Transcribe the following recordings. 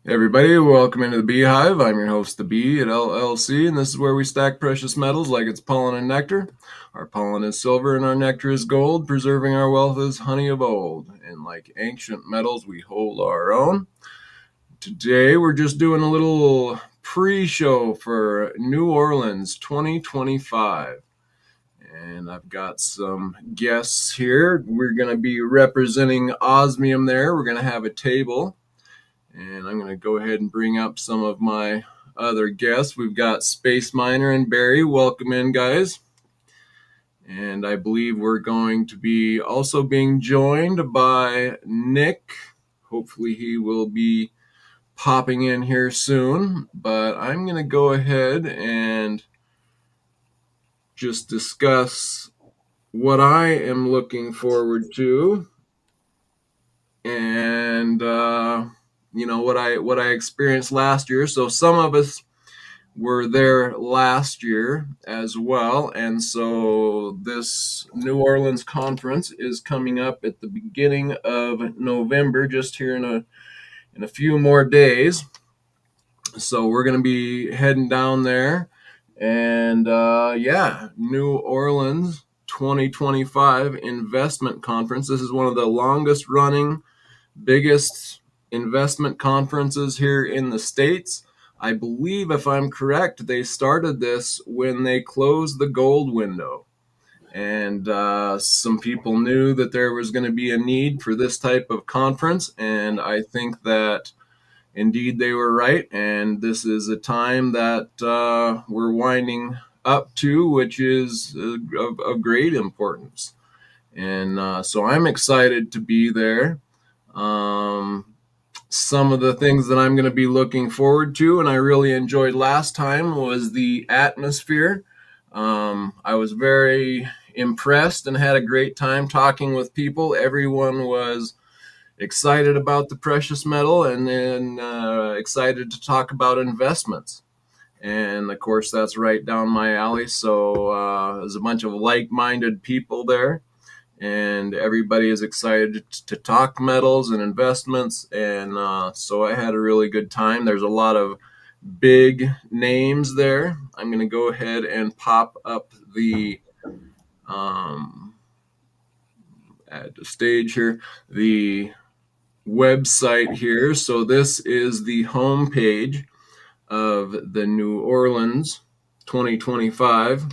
Hey everybody, welcome into the Beehive. I'm your host, the Bee at LLC, and this is where we stack precious metals like it's pollen and nectar. Our pollen is silver and our nectar is gold, preserving our wealth as honey of old. And like ancient metals, we hold our own. Today, we're just doing a little pre-show for New Orleans 2025. And I've got some guests here. We're going to be representing Osmium there. We're going to have a table. And I'm going to go ahead and bring up some of my other guests. We've got Space Miner and Barry. Welcome in, guys. And I believe we're going to be also being joined by Nick. Hopefully he will be popping in here soon. But I'm going to go ahead and just discuss what I am looking forward to. And what I experienced last year. So some of us were there last year as well, and so this New Orleans conference is coming up at the beginning of November, just here in a few more days. So we're going to be heading down there, and New Orleans 2025 investment conference. This is one of the longest running, biggest investment conferences here in the States. I believe, if I'm correct, they started this when they closed the gold window. And some people knew that there was going to be a need for this type of conference. And I think that indeed they were right. And this is a time that we're winding up to, which is of great importance. And so I'm excited to be there. Some of the things that I'm going to be looking forward to, and I really enjoyed last time, was the atmosphere. I was very impressed and had a great time talking with people. Everyone was excited about the precious metal and then excited to talk about investments. And of course, that's right down my alley. So there's a bunch of like minded people there, and everybody is excited to talk metals and investments. And so I had a really good time. There's a lot of big names there. I'm going to go ahead and pop up the at the stage here, the website here. So this is the home page of the New Orleans 2025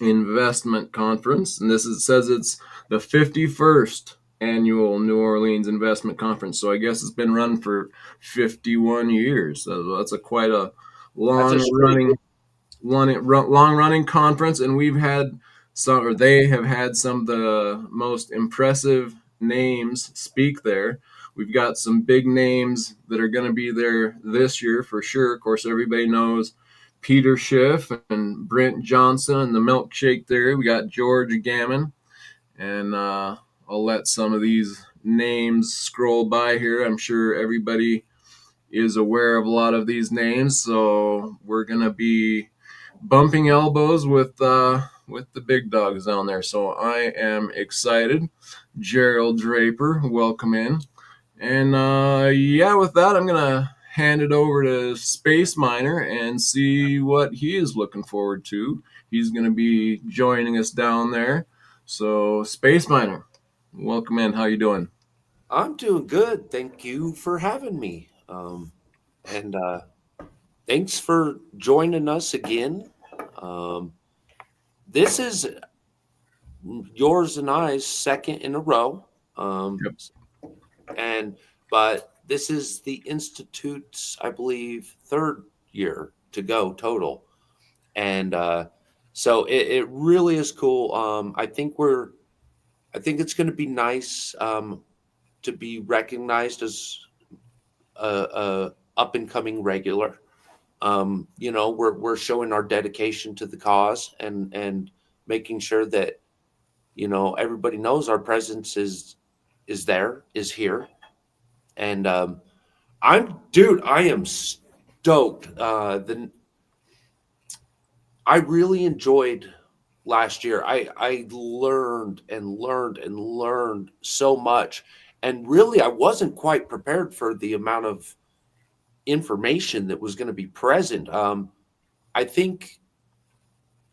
investment conference, and it says it's the 51st annual New Orleans investment conference. So I guess it's been run for 51 years. So that's quite a long running conference, and we've had some, or they have had some of the most impressive names speak there. We've got some big names that are going to be there this year for sure. Of course, everybody knows Peter Schiff and Brent Johnson and the Milkshake Theory. We got George Gammon, and I'll let some of these names scroll by here. I'm sure everybody is aware of a lot of these names, so we're gonna be bumping elbows with the big dogs down there. So I am excited. Gerald Draper, welcome in. And with that, I'm gonna hand it over to Space Miner and see what he is looking forward to. He's going to be joining us down there. So, Space Miner, welcome in. How you doing? I'm doing good. Thank you for having me. And thanks for joining us again. Um, this is yours and I's second in a row. Um, Yep. and but this is the Institute's, I believe, third year to go total. And so it really is cool. I think it's going to be nice to be recognized as a up and coming regular. We're showing our dedication to the cause and making sure that everybody knows our presence is here. And I am stoked. I really enjoyed last year. I learned and learned and learned so much, and really I wasn't quite prepared for the amount of information that was going to be present. I think,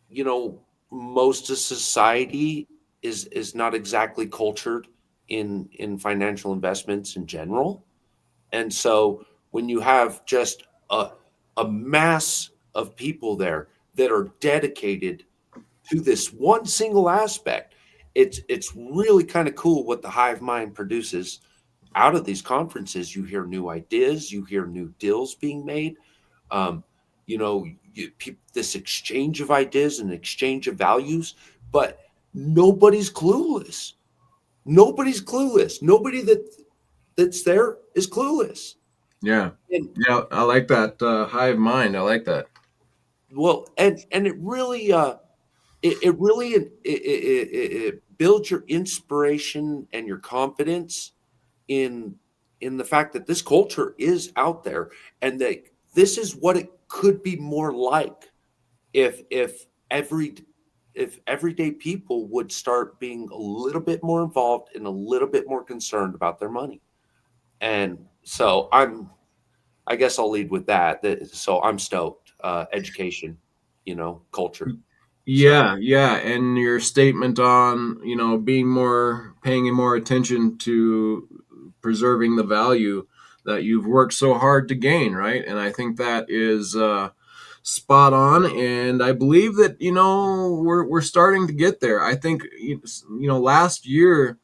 you know, most of society is not exactly cultured in financial investments in general. And so when you have just a mass of people there that are dedicated to this one single aspect, it's really kind of cool what the hive mind produces out of these conferences. You hear new ideas, you hear new deals being made. Um, you know, this exchange of ideas and exchange of values, but nobody's clueless. Nobody's clueless. Nobody that's there is clueless. Yeah. And Yeah, I like that hive mind. I like that. well, and it really it really it builds your inspiration and your confidence in in the fact that this culture is out there, and that this is what it could be more like if if everyday people would start being a little bit more involved and a little bit more concerned about their money. And so I guess I'll lead with that. So I'm stoked. Education, culture. So Yeah, yeah, and your statement on, being paying more attention to preserving the value that you've worked so hard to gain, right? And I think that is spot on, and I believe that, we're starting to get there. I think, last year,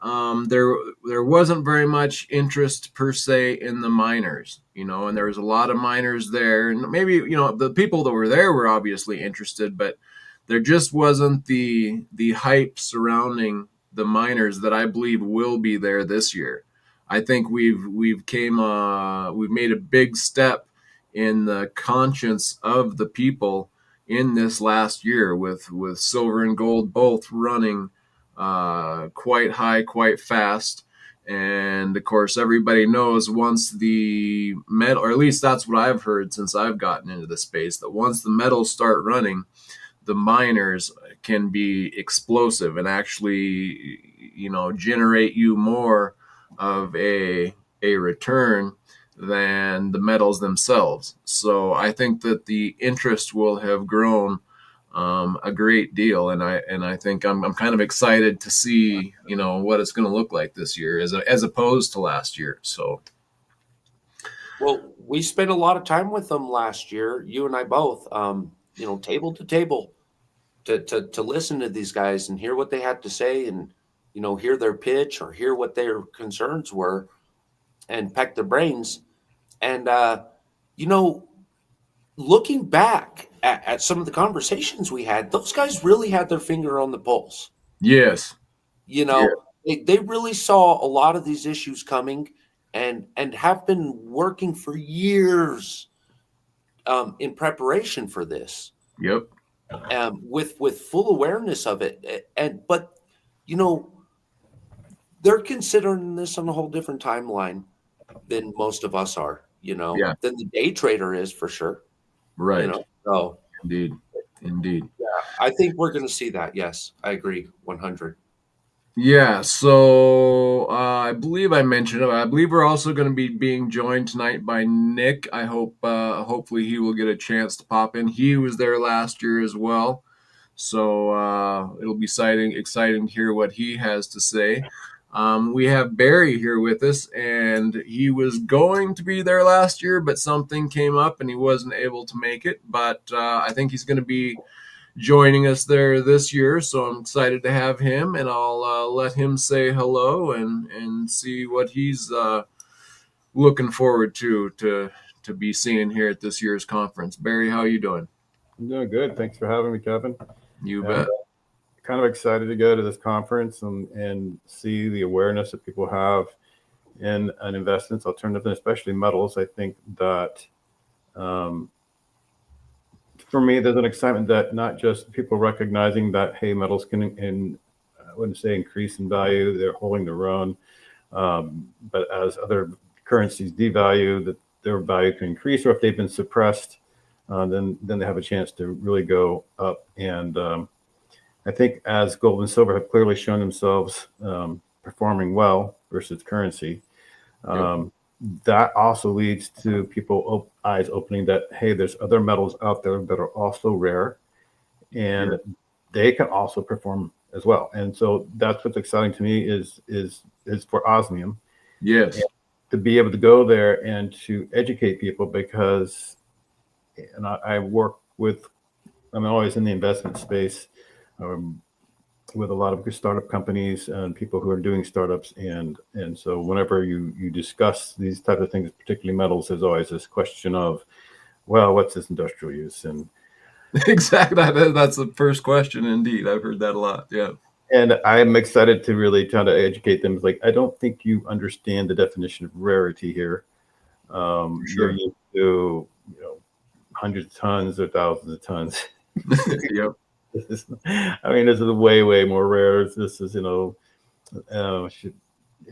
there wasn't very much interest per se in the miners, and there was a lot of miners there, and maybe the people that were there were obviously interested, but there just wasn't the hype surrounding the miners that I believe will be there this year. I think we've made a big step in the conscience of the people in this last year, with silver and gold both running quite high, quite fast. And of course, everybody knows once the metal, or at least that's what I've heard since I've gotten into the space, that once the metals start running, the miners can be explosive and actually, generate you more of a return than the metals themselves. So I think that the interest will have grown a great deal, and I think I'm kind of excited to see what it's going to look like this year as opposed to last year. So well, we spent a lot of time with them last year, you and I both, table to table to listen to these guys and hear what they had to say, and hear their pitch or hear what their concerns were and peck their brains. And you know, looking back at some of the conversations we had, those guys really had their finger on the pulse. yes, You yeah, know, they really saw a lot of these issues coming, and have been working for years in preparation for this, yep, with full awareness of it. And but you know, they're considering this on a whole different timeline than most of us are. yeah, Than the day trader is for sure. right, So indeed, indeed. yeah, I think we're going to see that. Yes, I agree, 100. Yeah, so I believe I mentioned it. I believe we're also going to be being joined tonight by Nick. I hope, hopefully, he will get a chance to pop in. He was there last year as well, so it'll be exciting to hear what he has to say. We have Barry here with us, and he was going to be there last year, but something came up and he wasn't able to make it. But I think he's going to be joining us there this year. So I'm excited to have him, and I'll let him say hello and see what he's looking forward to be seeing here at this year's conference. Barry, how are you doing? I'm doing good. Thanks for having me, Kevin. You And bet. kind of excited to go to this conference and see the awareness that people have in an investments, alternative, and especially metals. I think that um, for me, there's an excitement that not just people recognizing that, hey, metals can, I wouldn't say increase in value, they're holding their own. But as other currencies devalue, that their value can increase, or if they've been suppressed, then they have a chance to really go up. And I think as gold and silver have clearly shown themselves performing well versus currency, Yep. that also leads to people eyes opening that, hey, there's other metals out there that are also rare, and Yeah. they can also perform as well. And so that's what's exciting to me is for Osmium, and Yes. to be able to go there and to educate people, because and I work with, I'm always in the investment space, um, with a lot of startup companies and people who are doing startups, and so whenever you discuss these types of things, particularly metals, there's always this question of, well, what's this industrial use? Exactly. That's the first question. Indeed, I've heard that a lot. Yeah. And I'm excited to really try to educate them. It's like, I don't think you understand the definition of rarity here. For You're sure. used to, hundreds of tons or thousands of tons. Yep. I mean, this is way more rare. This is, should,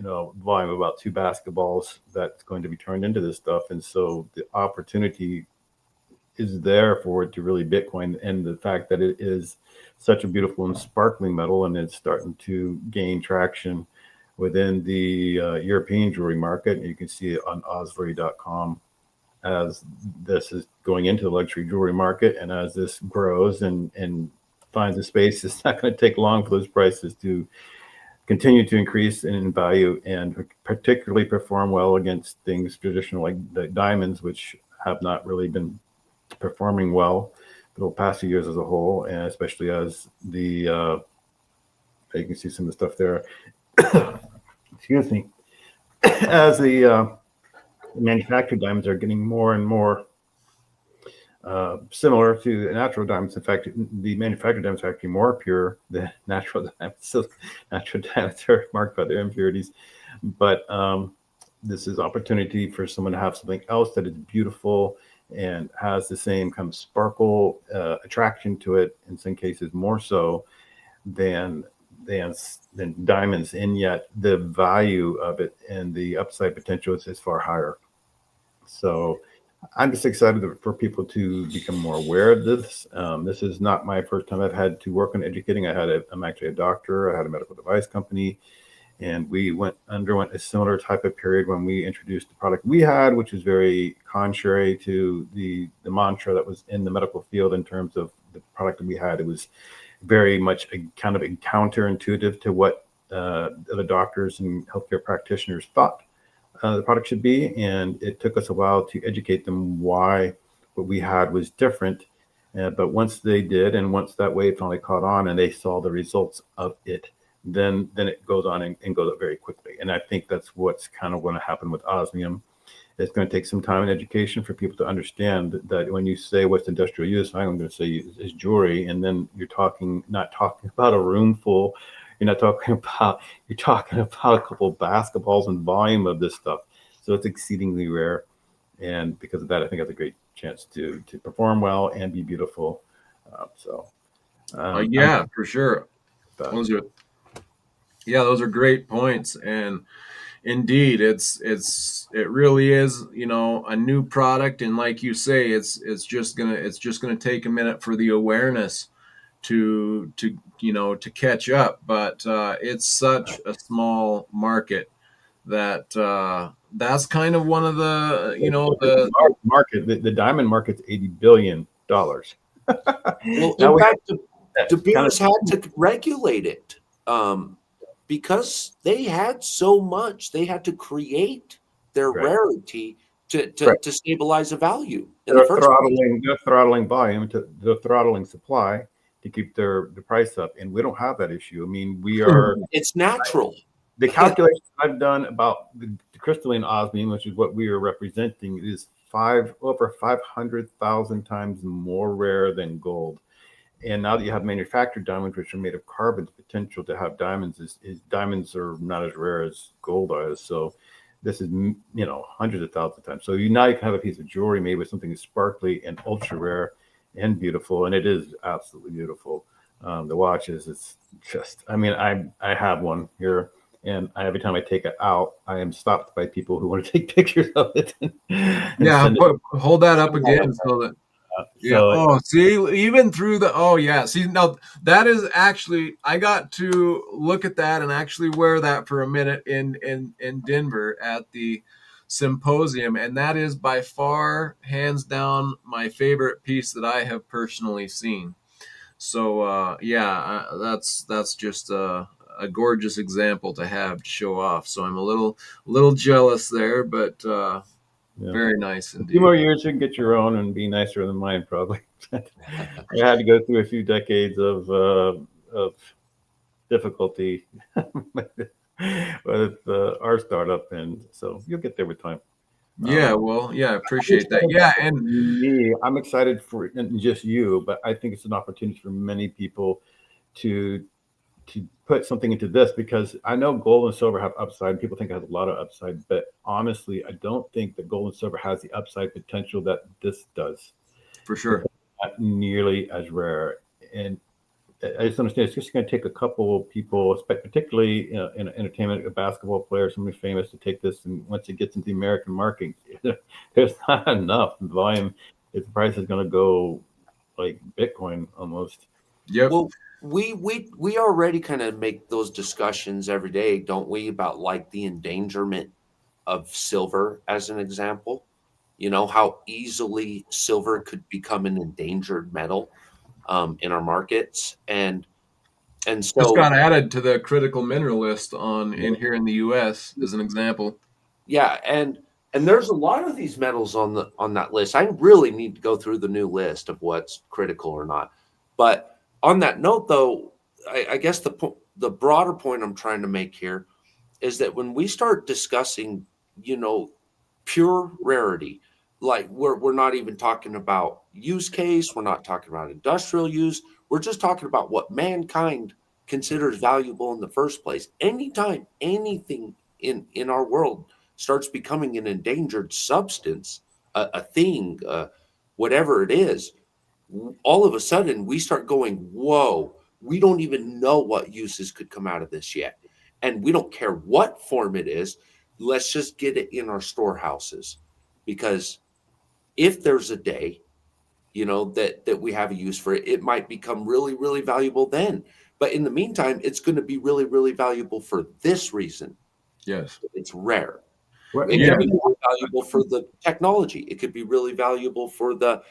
volume of about two basketballs that's going to be turned into this stuff. And so the opportunity is there for it to really Bitcoin, and the fact that it is such a beautiful and sparkling metal, and it's starting to gain traction within the European jewelry market. And you can see it on osvory.com as this is going into the luxury jewelry market. And as this grows and finds a space, it's not going to take long for those prices to continue to increase in value, and particularly perform well against things traditional like the diamonds, which have not really been performing well for the past few years as a whole, and especially as the you can see some of the stuff there. Excuse me. As the manufactured diamonds are getting more and more similar to the natural diamonds. In fact, the manufactured diamonds are actually more pure than natural diamonds. So natural diamonds are marked by their impurities, but this is opportunity for someone to have something else that is beautiful and has the same kind of sparkle attraction to it, in some cases more so than than diamonds, and yet the value of it and the upside potential is far higher. So I'm just excited for people to become more aware of this. This is not my first time I've had to work on educating. I'm actually a doctor. I had a medical device company, and we underwent a similar type of period when we introduced the product we had, which is very contrary to the mantra that was in the medical field in terms of the product that we had. It was very much a kind of a counterintuitive to what the doctors and healthcare practitioners thought the product should be, and it took us a while to educate them why what we had was different. But once they did, and once that wave finally caught on, and they saw the results of it, then it goes on and goes up very quickly. And I think that's what's kind of going to happen with Osmium. It's going to take some time and education for people to understand that when you say what's industrial use, I'm going to say is jewelry, and then not talking about a room full. You're talking about a couple of basketballs and volume of this stuff. So it's exceedingly rare, and because of that, I think it's a great chance to perform well and be beautiful. So I'm Yeah, for sure. that. Those are those are great points, and indeed, it really is, a new product, and like you say, it's just gonna take a minute for the awareness to catch up. But it's such a small market that that's kind of one of the It's a large market. The diamond market's $80 billion. Well, Now in we fact, De have kind of Beers had to regulate it because they had so much. They had to create their right. rarity to, Right. to, to stabilize a value in the They're first place. throttling volume they're throttling supply to keep the price up, and we don't have that issue. I mean, we are It's natural. the calculation I've done about the crystalline osmium, which is what we are representing, is over 500,000 times more rare than gold. And now that you have manufactured diamonds, which are made of carbon, the potential to have diamonds is diamonds are not as rare as gold is. So this is hundreds of thousands of times. So now you can have a piece of jewelry made with something sparkly and ultra rare and beautiful, and it is absolutely beautiful. The watches, it's just, I mean, I have one here, and every time I take it out, I am stopped by people who want to take pictures of it and yeah. send it. Hold that up again so that yeah. So Oh, see, even through the oh yeah. See, now that is actually I got to look at that and actually wear that for a minute in Denver at the symposium, and that is by far, hands down, my favorite piece that I have personally seen. So yeah, that's just a gorgeous example to have to show off. So I'm a little jealous there, but Yeah. very nice A few indeed. more years, you can get your own and be nicer than mine, probably. I had to go through a few decades of difficulty with our startup, and so you'll get there with time. Yeah, well, yeah, I I'm appreciate that. excited Yeah, for and me. I'm excited for and just you, but I think it's an opportunity for many people to put something into this because I know gold and silver have upside. People think it has a lot of upside, but honestly, I don't think that gold and silver has the upside potential that this does. for Because sure. it's not nearly as rare. And I just understand it's just going to take a couple of people, particularly in entertainment, a basketball player, somebody famous, to take this. And once it gets into the American market, there's not enough volume. Its price is going to go like Bitcoin almost. Yep. Well, we already kind of make those discussions every day, don't we, about like the endangerment of silver as an example. You know how easily silver could become an endangered metal in our markets, and Just got so added to the critical mineral list on Yeah. in here in the U.S. as an example. yeah, and there's a lot of these metals on that list. I really need to go through the new list of what's critical or not. But on that note, though, I guess the broader point I'm trying to make here is that when we start discussing, you know, pure rarity, like we're not even talking about use case, we're not talking about industrial use, we're just talking about what mankind considers valuable in the first place. Anytime anything in our world starts becoming an endangered substance, a thing, whatever it is, all of a sudden we start going, whoa, we don't even know what uses could come out of this yet. And we don't care what form it is. Let's just get it in our storehouses. Because if there's a day, you know, that we have a use for it, it might become really, really valuable then. But in the meantime, it's going to be really, really valuable for this reason. Yes. It's rare. Well, It Yeah. could be really valuable for the technology. It could be really valuable for the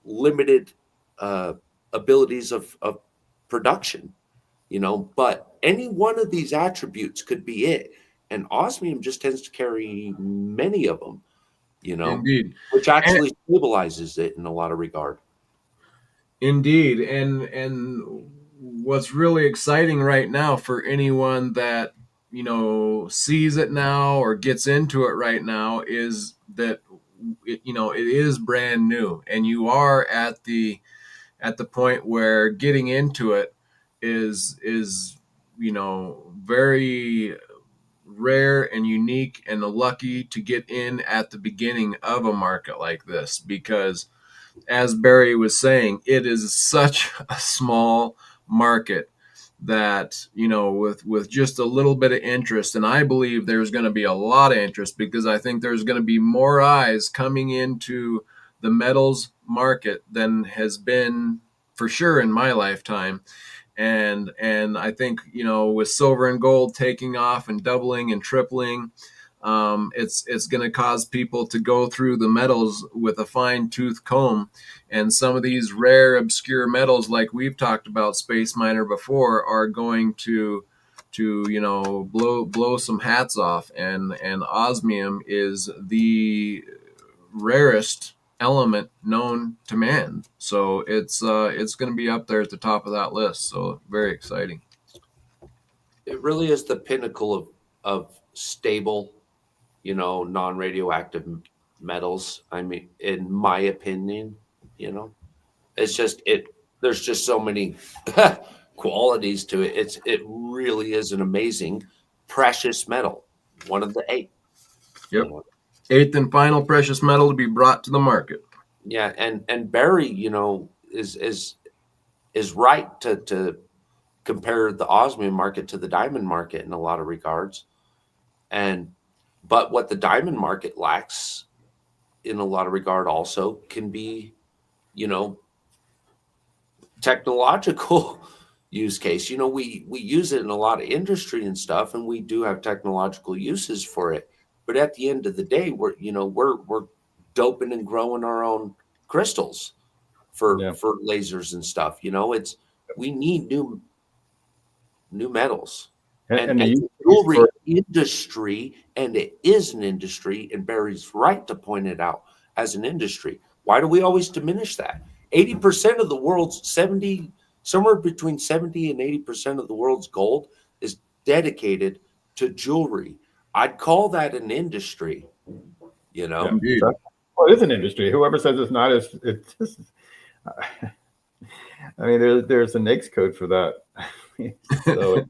limited uh, abilities of production, you know. But any one of these attributes could be it, and osmium just tends to carry many of them, you know, Indeed. which And actually stabilizes it in a lot of regard. indeed. And what's really exciting right now for anyone that, sees it now or gets into it right now is that it is brand new, and you are at the point where getting into it is very rare and unique, and lucky to get in at the beginning of a market like this, because as Barry was saying, it is such a small market that, with just a little bit of interest, and I believe there's going to be a lot of interest, because I think there's going to be more eyes coming into the metals market than has been for sure in my lifetime. And I think, with silver and gold taking off and doubling and tripling, it's going to cause people to go through the metals with a fine tooth comb. And some of these rare, obscure metals, like we've talked about Space Miner before, are going to blow some hats off. And osmium is the rarest element known to man, so it's going to be up there at the top of that list. So very exciting. It really is the pinnacle of stable, you know, non-radioactive metals. I mean, in my opinion, you know, it's just it. There's just so many qualities to it. It really is an amazing precious metal, one of the eight. You Yep. know, Eighth and final precious metal to be brought to the market. yeah, and Barry, you know, is right to compare the osmium market to the diamond market in a lot of regards, and but what the diamond market lacks in a lot of regard also can be, you know, technological use case. You know, we use it in a lot of industry and stuff, and we do have technological uses for it. But at the end of the day, we're doping and growing our own crystals for lasers and stuff. We need new metals. And the jewelry industry, and it is an industry, and Barry's right to point it out as an industry. Why do we always diminish that? 80% of the world's somewhere between 70 and 80% of the world's gold is dedicated to jewelry. I'd call that an industry, Well, it is an industry. Whoever says it's not, it's just, I mean, there's an NAICS code for that. So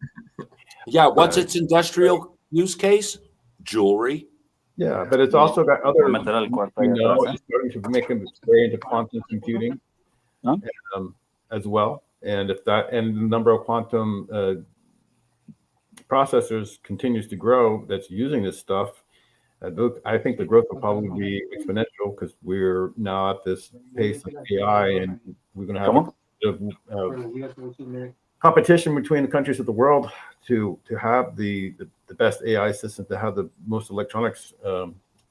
yeah, what's its industrial use case? Jewelry. Yeah, but it's also got other, it's starting to make them very into quantum computing as well. And the number of quantum processors continues to grow that's using this stuff, I think the growth will probably be exponential, because we're now at this pace of AI, and we're going to have competition between the countries of the world to have the best AI system, to have the most electronics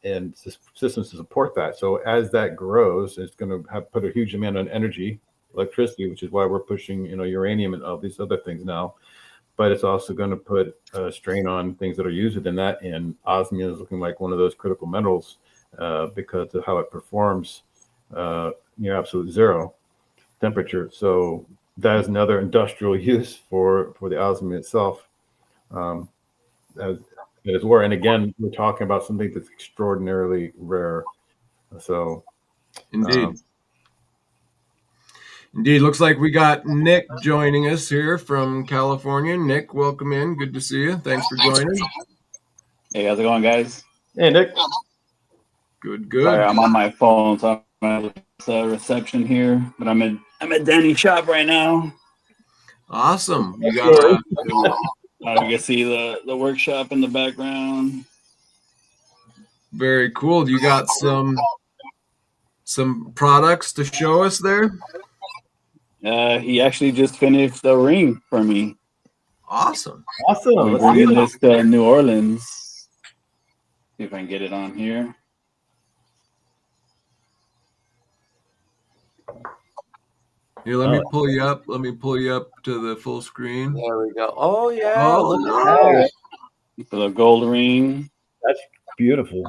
and systems to support that. So as that grows, it's going to put a huge demand on energy, electricity, which is why we're pushing uranium and all these other things now. But it's also going to put a strain on things that are used within that. And osmium is looking like one of those critical metals because of how it performs near absolute zero temperature. So that is another industrial use for the osmium itself. As well. And again, we're talking about something that's extraordinarily rare. So, indeed. Indeed. Looks like we got Nick joining us here from California. Nick, welcome in. Good to see you. Thanks for joining. Hey, how's it going, guys? Hey, Nick. Good. Sorry, I'm on my phone, so I'm at reception here, but I'm at Danny's shop right now. Awesome. You got you can see the workshop in the background. Very cool. You got some products to show us there? He actually just finished the ring for me. Awesome. I'm bringing this to New Orleans. See if I can get it on here. Here, let me pull you up. Let me pull you up to the full screen. There we go. Oh yeah. Oh, nice. The gold ring. That's beautiful.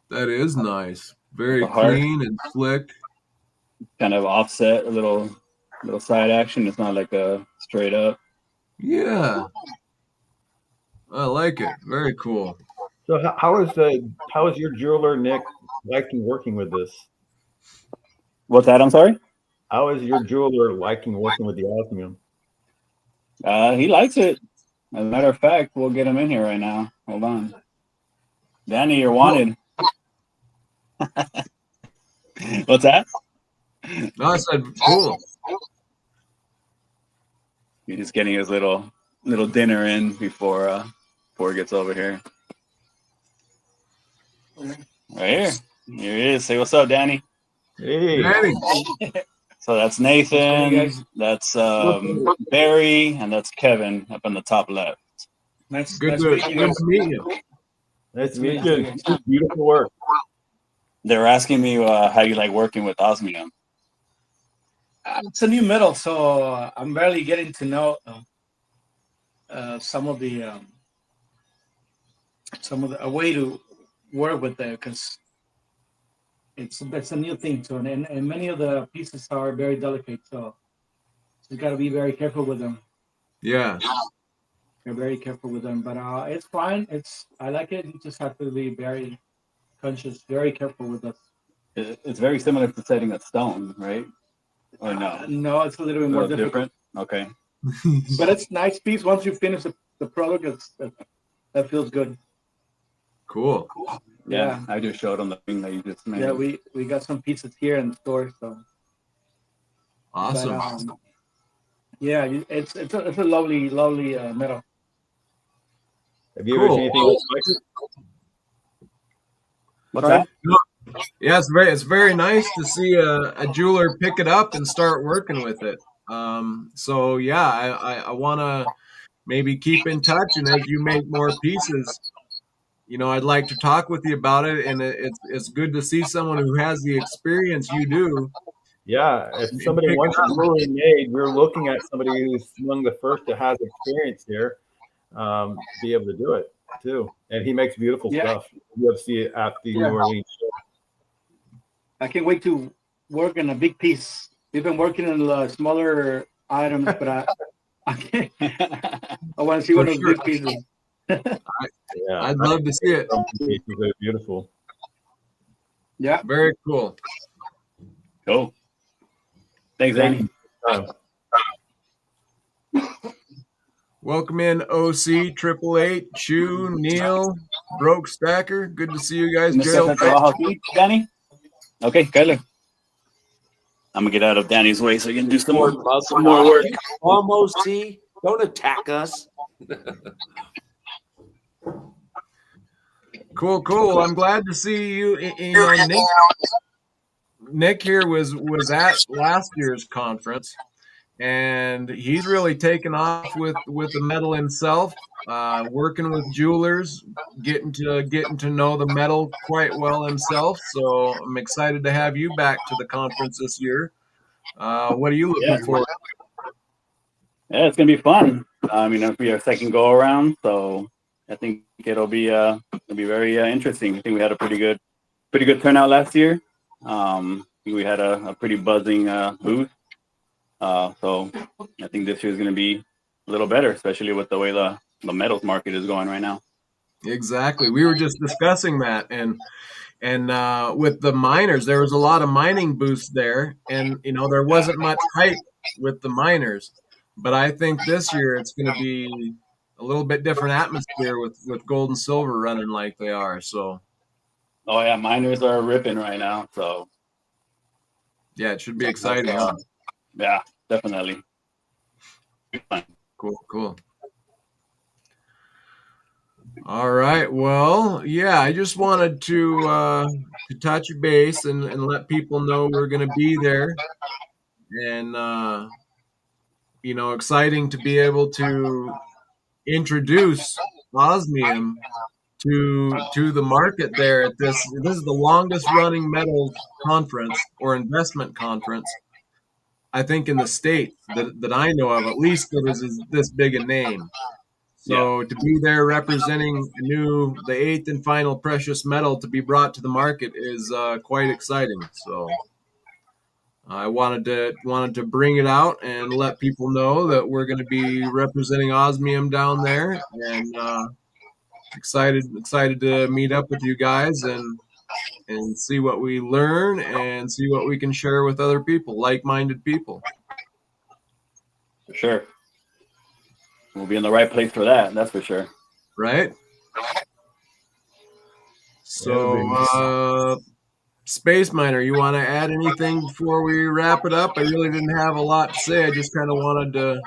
That is nice. Very clean and slick. Kind of offset, a little side action. It's not like a straight up. Yeah. I like it. Very cool. So how is your jeweler Nick liking working with this? What's that? I'm sorry? How is your jeweler liking working with the osmium? He likes it. As a matter of fact, we'll get him in here right now. Hold on. Danny, you're wanted. What's that? No, I said cool. He's just getting his little dinner in before he gets over here. Right here. Here he is. Say what's up, Danny. Hey. Danny. So that's Nathan, that's Barry, and that's Kevin up on the top left. Nice. Good to meet you. Nice to meet you. Beautiful work. They're asking me how you like working with osmium. It's a new metal, so I'm barely getting to know some of the a way to work with it, because it's a new thing too, and many of the pieces are very delicate, so you got to be very careful with them. Yeah, you're very careful with them, but it's fine. I like it. You just have to be very conscious, very careful with it. It's very similar to setting a stone, right? Or no? No, it's a little bit more different. Okay. But it's a nice piece. Once you finish the product, that feels good. Cool. Yeah, I just showed them the thing that you just made. Yeah, we got some pieces here in the store, so awesome. But, yeah, it's a lovely metal. Have you ever seen anything else like it? What's that? Yeah, it's very nice to see a jeweler pick it up and start working with it. So yeah, I want to maybe keep in touch, and as you make more pieces, I'd like to talk with you about it, and it's good to see someone who has the experience you do. Yeah, if And somebody pick wants it it up. really made, we're looking at somebody who's among the first that has experience here, be able to do it too. And he makes beautiful Yeah, stuff. You have to see it at the yeah. New Orleans show. I can't wait to work in a big piece. We've been working on the smaller items, but I can't. I want to see For one of those sure. big pieces. Yeah, I'd love to see it. some pieces that are beautiful. Yeah. Very cool. Cool. Thanks, Danny. Um, Welcome in OC, 888, Chew, Neil, Broke Stacker. Good to see you guys. ¿Me Joe, estás trabajo aquí, Danny? Okay, Kyler. I'm gonna get out of Danny's way so you can do some more work. Almost see. Don't attack us. cool. Well, I'm glad to see you. Nick here was at last year's conference, and he's really taken off with the metal himself. Working with jewelers, getting to know the metal quite well himself. So I'm excited to have you back to the conference this year. What are you looking Yeah. for? Yeah, it's gonna be fun. It'll be our second go around, so I think it'll be very interesting. I think we had a pretty good turnout last year. I think we had a pretty buzzing booth. So I think this year is going to be a little better, especially with the way the metals market is going right now. Exactly. We were just discussing that, and with the miners, there was a lot of mining booths there, and there wasn't much hype with the miners. But I think this year it's going to be a little bit different atmosphere with gold and silver running like they are. So Oh yeah, miners are ripping right now. So yeah, it should be exciting. Huh? Yeah, definitely. Cool. All right. Well, yeah, I just wanted to touch base and let people know we're going to be there, and exciting to be able to introduce Osmium to the market there at this. This is the longest running metals conference or investment conference, I think, in the States that I know of, at least that is this big a name. So to be there representing the eighth and final precious metal to be brought to the market is quite exciting. So I wanted to bring it out and let people know that we're going to be representing Osmium down there, and excited to meet up with you guys and see what we learn and see what we can share with other people, like-minded people. For sure. We'll be in the right place for that. That's for sure. Right? So, Space Miner, you want to add anything before we wrap it up? I really didn't have a lot to say. I just kind of wanted to,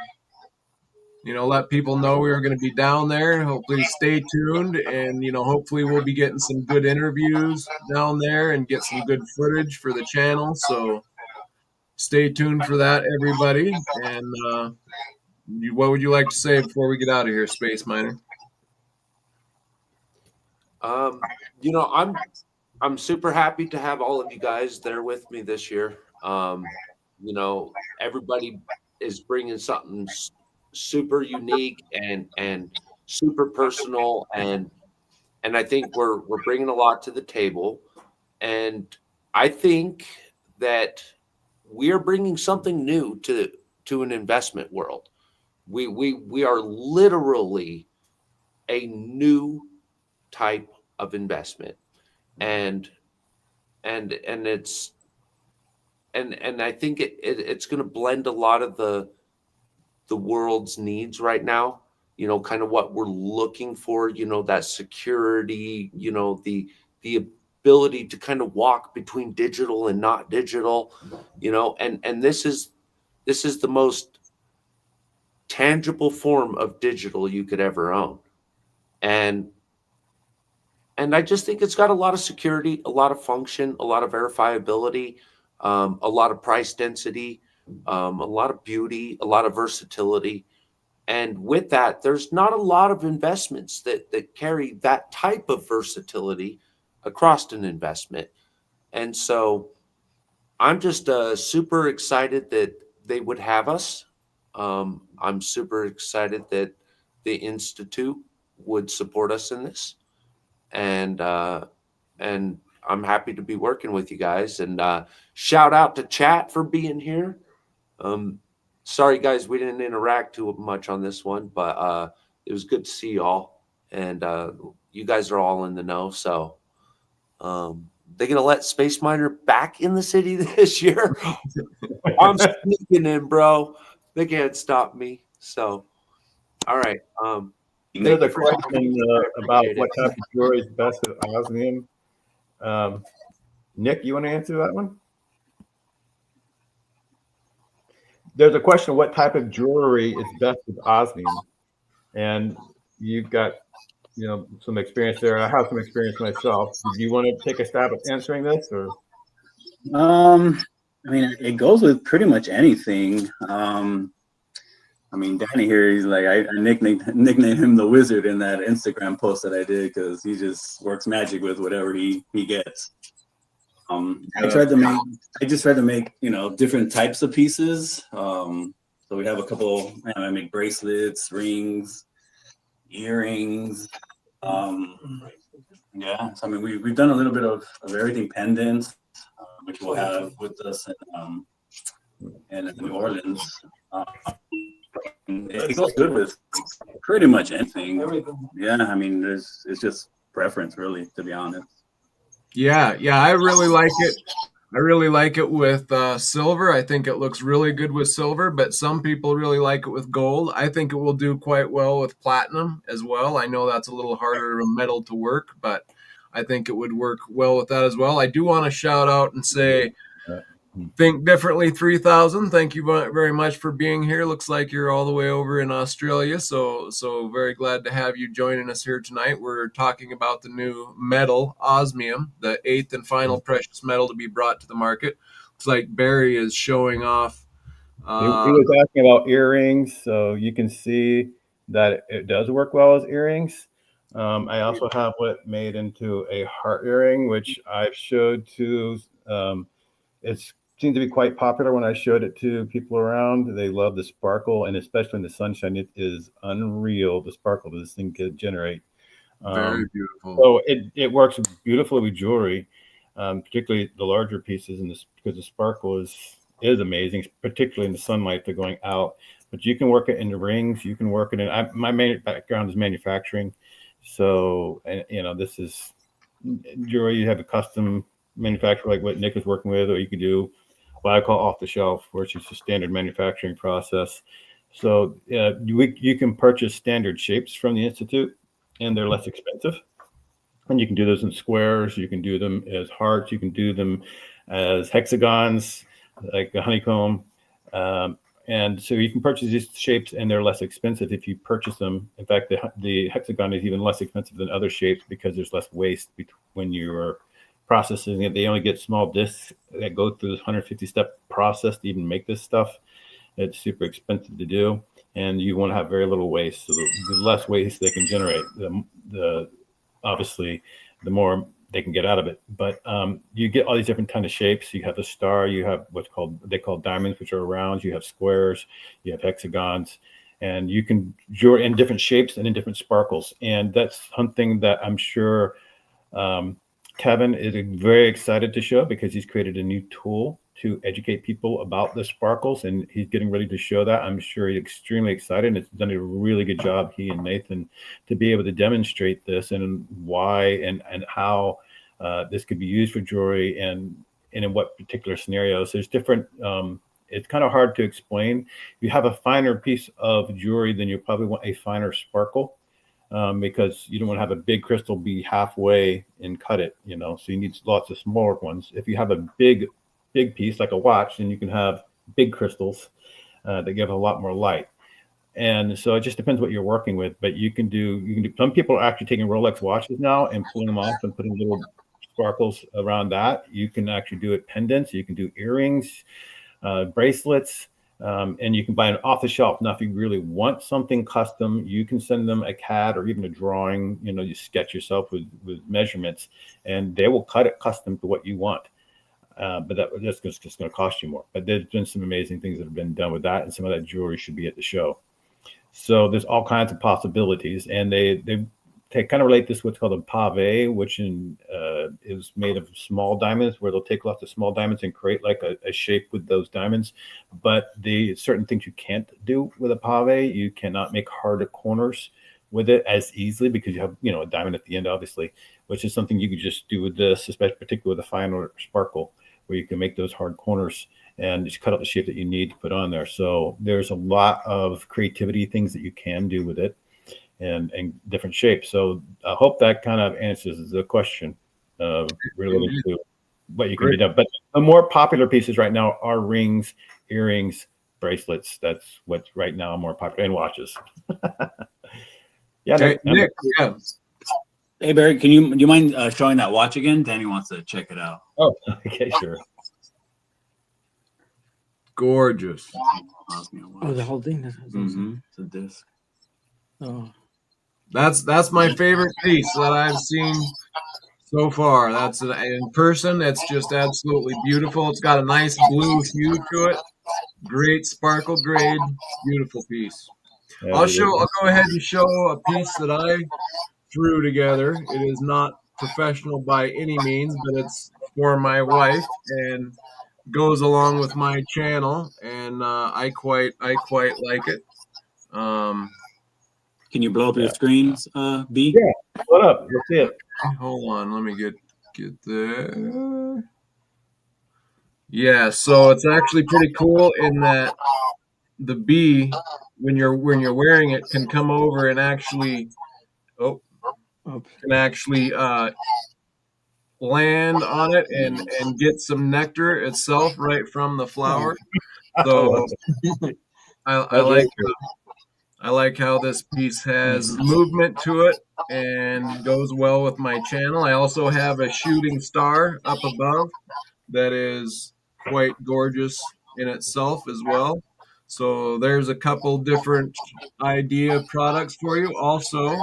let people know we were going to be down there. Hopefully stay tuned, and, hopefully we'll be getting some good interviews down there and get some good footage for the channel. So stay tuned for that, everybody. And what would you like to say before we get out of here, Space Miner? I'm super happy to have all of you guys there with me this year. Everybody is bringing something super unique and super personal, and I think we're bringing a lot to the table, and I think that we are bringing something new to an investment world. We are literally a new type of investment, and it's and I think it's going to blend a lot of the world's needs right now, kind of what we're looking for, that security, the ability to kind of walk between digital and not digital, and this is the most tangible form of digital you could ever own. And I just think it's got a lot of security, a lot of function, a lot of verifiability, a lot of price density, a lot of beauty, a lot of versatility. And with that, there's not a lot of investments that carry that type of versatility across an investment. And so I'm just super excited that they would have us. I'm super excited that the Institute would support us in this. And I'm happy to be working with you guys. And shout out to chat for being here. Sorry, guys, we didn't interact too much on this one, but it was good to see you all. And you guys are all in the know. So they're going to let Space Miner back in the city this year. I'm sneaking in, bro. They can't stop me. So, all right. There's a question about what type of jewelry is best with osmium. Nick, you want to answer that one? There's a question: what type of jewelry is best with osmium? And you've got, some experience there. I have some experience myself. Do you want to take a stab at answering this, or? I mean, it goes with pretty much anything. I mean, Danny here, he's like, I nicknamed him the wizard in that Instagram post that I did, because he just works magic with whatever he gets. I just tried to make, different types of pieces. So we have a couple, I make bracelets, rings, earrings. Yeah, so I mean, we've done a little bit of everything, pendants, which we'll have with us in New Orleans. It goes good with pretty much anything. Yeah, I mean, it's just preference, really, to be honest. Yeah, I really like it. I really like it with silver. I think it looks really good with silver, but some people really like it with gold. I think it will do quite well with platinum as well. I know that's a little harder metal to work, but I think it would work well with that as well. I do want to shout out and say, Think Differently 3000. Thank you very much for being here. Looks like you're all the way over in Australia, so very glad to have you joining us here tonight. We're talking about the new metal, osmium, the 8th and final precious metal to be brought to the market. Looks like Barry is showing off. He was asking about earrings, so you can see that it does work well as earrings. I also have what made into a heart earring, which I've showed to. It seemed to be quite popular when I showed it to people around. They love the sparkle, and especially in the sunshine, it is unreal, the sparkle this thing could generate. Very beautiful. So it works beautifully with jewelry, particularly the larger pieces, because the sparkle is amazing, particularly in the sunlight. They're going out, but you can work it in the rings. You can work it in. My main background is manufacturing, so this is jewelry. You have a custom manufacturer like what Nick is working with, or you could do what I call off the shelf, which is a standard manufacturing process. So you can purchase standard shapes from the Institute, and they're less expensive. And you can do those in squares. You can do them as hearts. You can do them as hexagons, like a honeycomb. And so you can purchase these shapes, and they're less expensive if you purchase them. In fact, the hexagon is even less expensive than other shapes because there's less waste when you're processing it. They only get small discs that go through this 150-step process to even make this stuff. It's super expensive to do, and you want to have very little waste. So the less waste they can generate, the obviously the more they can get out of it. But you get all these different kind of shapes. You have a star. You have they call diamonds, which are rounds. You have squares. You have hexagons, and you can draw in different shapes and in different sparkles. And that's something that I'm sure Kevin is very excited to show, because he's created a new tool to educate people about the sparkles, and he's getting ready to show that. I'm sure he's extremely excited, and it's done a really good job, he and Nathan, to be able to demonstrate this and why and how this could be used for jewelry and in what particular scenarios. There's different, it's kind of hard to explain. If you have a finer piece of jewelry, then you probably want a finer sparkle. Because you don't want to have a big crystal be halfway and cut it, so you need lots of smaller ones. If you have a big piece like a watch, then you can have big crystals that give a lot more light. And so it just depends what you're working with. But you can do. Some people are actually taking Rolex watches now and pulling them off and putting little sparkles around that. You can actually do it pendants. You can do earrings, bracelets. And you can buy it off the shelf. Now, if you really want something custom, you can send them a CAD or even a drawing. You sketch yourself with measurements, and they will cut it custom to what you want. But that's just going to cost you more. But there's been some amazing things that have been done with that, and some of that jewelry should be at the show. So there's all kinds of possibilities, and they kind of relate this to what's called a pave, which is made of small diamonds, where they'll take lots of small diamonds and create like a shape with those diamonds. But the certain things you can't do with a pave, you cannot make hard corners with it as easily, because you have a diamond at the end, obviously, which is something you could just do with this, especially particularly with a fine or sparkle, where you can make those hard corners and just cut out the shape that you need to put on there. So there's a lot of creativity things that you can do with it, and different shapes. So I hope that kind of answers the question related to what you can do done. But the more popular pieces right now are rings, earrings, bracelets. That's what's right now more popular, and watches. Yeah, Nick, yeah. Hey Barry, do you mind showing that watch again? Danny wants to check it out. Oh, okay, sure. Gorgeous. Oh, the whole thing. It's a disc. Oh, That's my favorite piece that I've seen so far. That's in person. It's just absolutely beautiful. It's got a nice blue hue to it. Great sparkle grade. Beautiful piece. Yeah, I'll go ahead and show a piece that I threw together. It is not professional by any means, but it's for my wife and goes along with my channel, and I quite like it. Can you blow up your screens, B? Yeah, what up? Let's see it. Hold on, let me get there. Yeah, so it's actually pretty cool in that the bee, when you're wearing it, can come over and actually land on it and get some nectar itself right from the flower. So I like how this piece has movement to it and goes well with my channel. I also have a shooting star up above that is quite gorgeous in itself as well. So there's a couple different idea products for you. Also,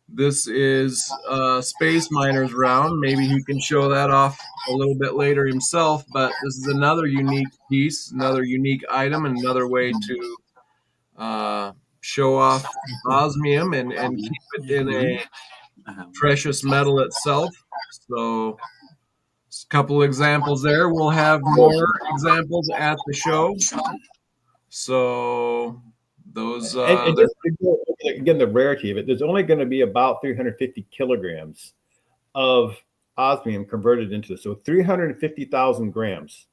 this is Space Miner's round. Maybe he can show that off a little bit later himself, but this is another unique piece, another unique item, and another way to show off osmium and keep it in a precious metal itself. So a couple examples there. We'll have more examples at the show. So those and just to go, again, the rarity of it, there's only going to be about 350 kilograms of osmium converted into this. So 350,000 grams.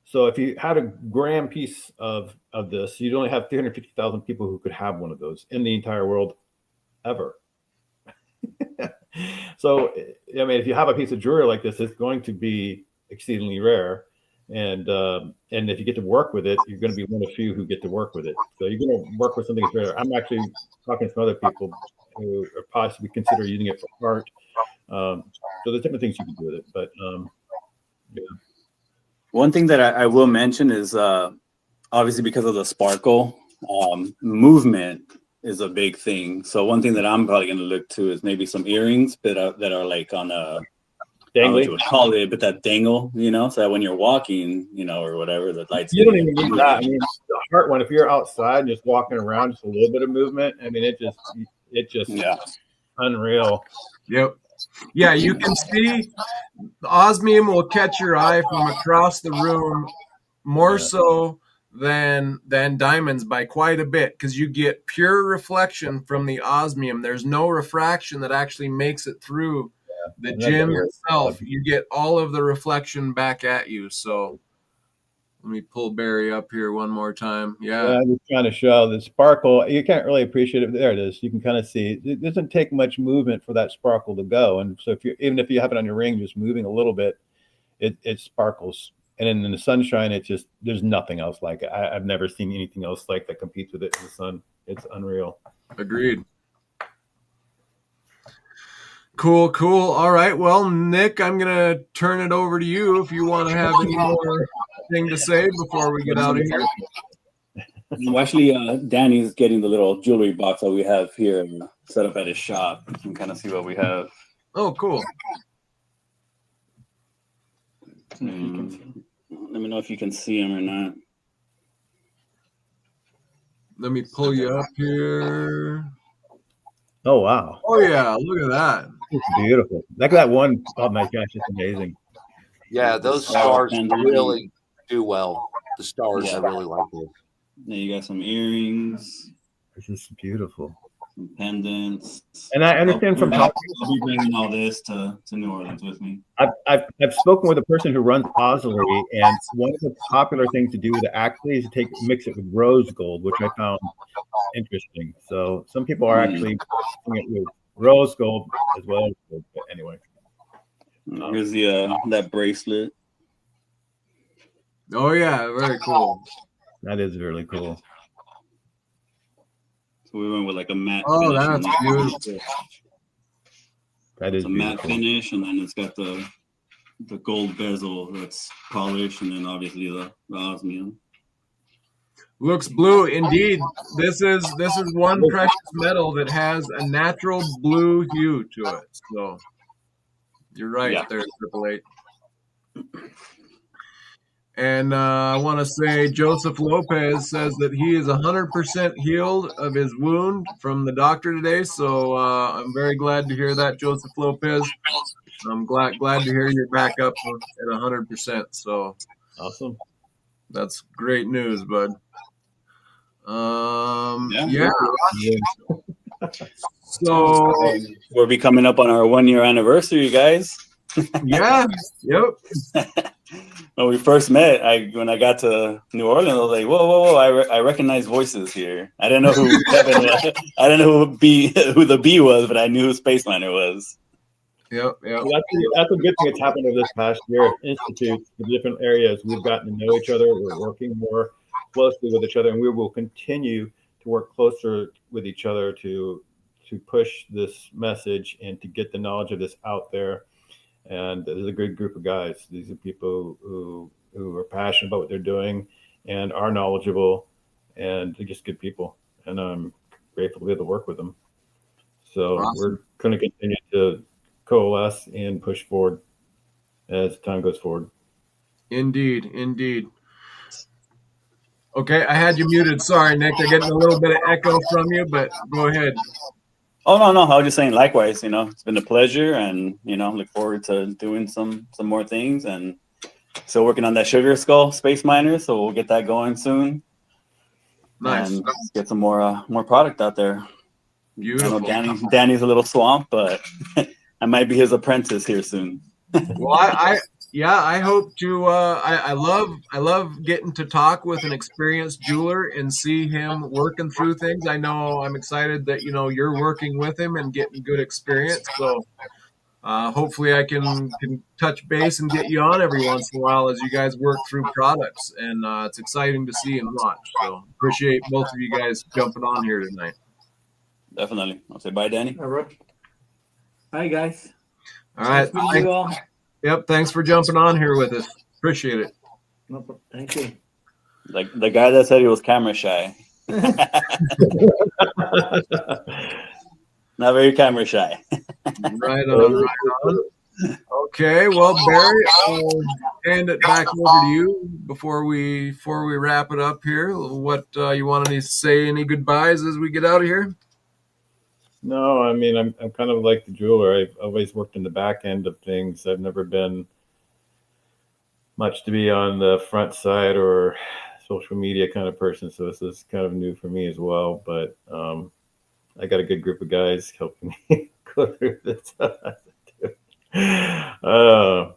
So if you had a gram piece of this, you'd only have 350,000 people who could have one of those in the entire world ever. So, I mean, if you have a piece of jewelry like this, it's going to be exceedingly rare. And if you get to work with it, you're going to be one of few who get to work with it. So you're going to work with something that's rare. I'm actually talking to some other people who are possibly consider using it for art. So there's different things you can do with it. But yeah. One thing that I will mention is obviously because of the sparkle, movement is a big thing. So one thing that I'm probably going to look to is maybe some earrings that are like on a dangly, you would call it, but that dangle, so that when you're walking, or whatever, the lights. You don't even need that. I mean, the heart one. If you're outside just walking around, just a little bit of movement. I mean, it just unreal. Yep. Yeah, you can see the osmium will catch your eye from across the room more so than diamonds by quite a bit, because you get pure reflection from the osmium. There's no refraction that actually makes it through the gem itself. You get all of the reflection back at you. So let me pull Barry up here one more time. Yeah, I'm just trying to show the sparkle. You can't really appreciate it. There it is. You can kind of see it doesn't take much movement for that sparkle to go. And so even if you have it on your ring, just moving a little bit, it sparkles. And in the sunshine, there's nothing else like it. I've never seen anything else like that competes with it in the sun. It's unreal. Agreed. Cool. All right. Well, Nick, I'm going to turn it over to you if you want to have any more anything to say before we get out of here? Well, actually, Danny's getting the little jewelry box that we have here set up at his shop. You can kind of see what we have. Oh, cool. Let me know if you can see him or not. Let me pull you up here. Oh wow! Oh yeah, look at that. It's beautiful. Like that one. Oh my gosh, it's amazing. Yeah, those stars really do well. The stars, I really like those. Then you got some earrings, This is beautiful. some pendants. And I understand from I'll be bringing all this to New Orleans with me. I've spoken with a person who runs Osmium, and one of the popular things to do with it actually is to mix it with rose gold, which I found interesting. So some people are actually mixing it with rose gold as well as gold. But anyway, Here's the that bracelet. Oh yeah, very cool. that is really cool. So we went with like a matte. Oh, finish that's on beautiful. That is It's a matte beautiful. finish, and then it's got the gold bezel that's polished, and then obviously the osmium. Looks blue indeed. This is one precious metal that has a natural blue hue to it. So you're right Yeah. there, 888. And I want to say Joseph Lopez says that he is 100% healed of his wound from the doctor today. So I'm very glad to hear that, Joseph Lopez. I'm glad to hear you're back up at 100%. So Awesome. that's great news, bud. Yeah. So We'll be coming up on our 1 year anniversary, guys. yeah, yep. When we first met, when I got to New Orleans, I was like, whoa! I recognize voices here. I didn't know who Kevin was. I didn't know who the B was, but I knew who Space Miner was. Yep. Well, that's a good thing that's happened over this past year. Institutes, the different areas, we've gotten to know each other. We're working more closely with each other, and we will continue to work closer with each other to push this message and to get the knowledge of this out there. And there's a good group of guys. These are people who are passionate about what they're doing and are knowledgeable, and they're just good people. And I'm grateful to be able to work with them. So Awesome. we're going to continue to coalesce and push forward as time goes forward. Indeed. Okay, I had you muted. Sorry, Nick. I'm getting a little bit of echo from you, but go ahead. Oh no! I was just saying. Likewise, it's been a pleasure, and look forward to doing some more things, and still working on that Sugar Skull Space Miner. So we'll get that going soon. Nice. And get some more product out there. Beautiful. I know Danny's a little swamped, but I might be his apprentice here soon. Well, I hope to. I love getting to talk with an experienced jeweler and see him working through things. I know I'm excited that you're working with him and getting good experience. So hopefully I can touch base and get you on every once in a while as you guys work through products. And it's exciting to see and watch. So appreciate both of you guys jumping on here tonight. Definitely. I'll say bye, Danny. All right. Hi, guys. All right. Nice meeting you all. Yep. Thanks for jumping on here with us. Appreciate it. No problem. Thank you. Like the guy that said he was camera shy. Not very camera shy. Right on. Okay, well, Barry, I'll hand it back over to you before we wrap it up here. What you want to say? Any goodbyes as we get out of here? No, I mean, I'm kind of like the jeweler. I've always worked in the back end of things. I've never been much to be on the front side or social media kind of person. So this is kind of new for me as well. But I got a good group of guys helping me go through this. Yep.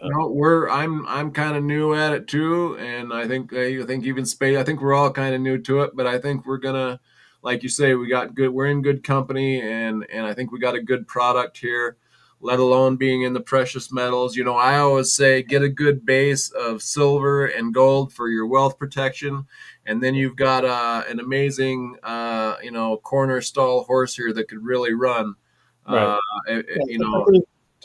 No, I'm kind of new at it too, and I think even Space. I think we're all kind of new to it, but I think we're gonna, like you say, we're in good company, and I think we got a good product here. Let alone being in the precious metals. I always say get a good base of silver and gold for your wealth protection, and then you've got an amazing corner stall horse here that could really run. Right.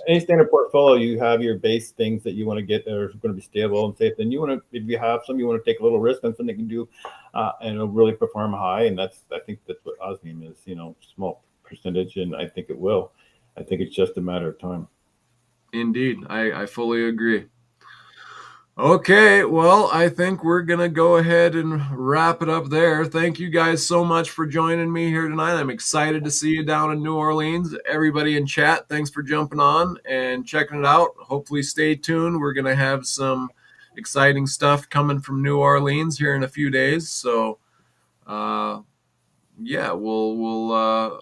any standard portfolio, you have your base things that you want to get that are going to be stable and safe. Then you want to, if you have some, you want to take a little risk on something that can do, and it'll really perform high. And I think that's what Osmium is. Small percentage, and I think it will. I think it's just a matter of time. Indeed, I fully agree. Okay, well, I think we're going to go ahead and wrap it up there. Thank you guys so much for joining me here tonight. I'm excited to see you down in New Orleans. Everybody in chat, thanks for jumping on and checking it out. Hopefully stay tuned. We're going to have some exciting stuff coming from New Orleans here in a few days. So, yeah, we'll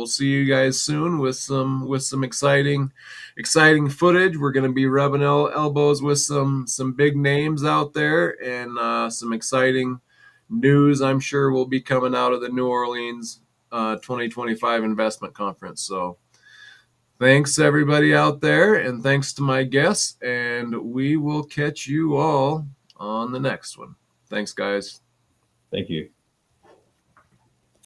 see you guys soon with some exciting footage. We're going to be rubbing elbows with some big names out there, and some exciting news I'm sure will be coming out of the New Orleans 2025 investment conference. So thanks everybody out there, and thanks to my guests, and we will catch you all on the next one. Thanks guys. Thank you.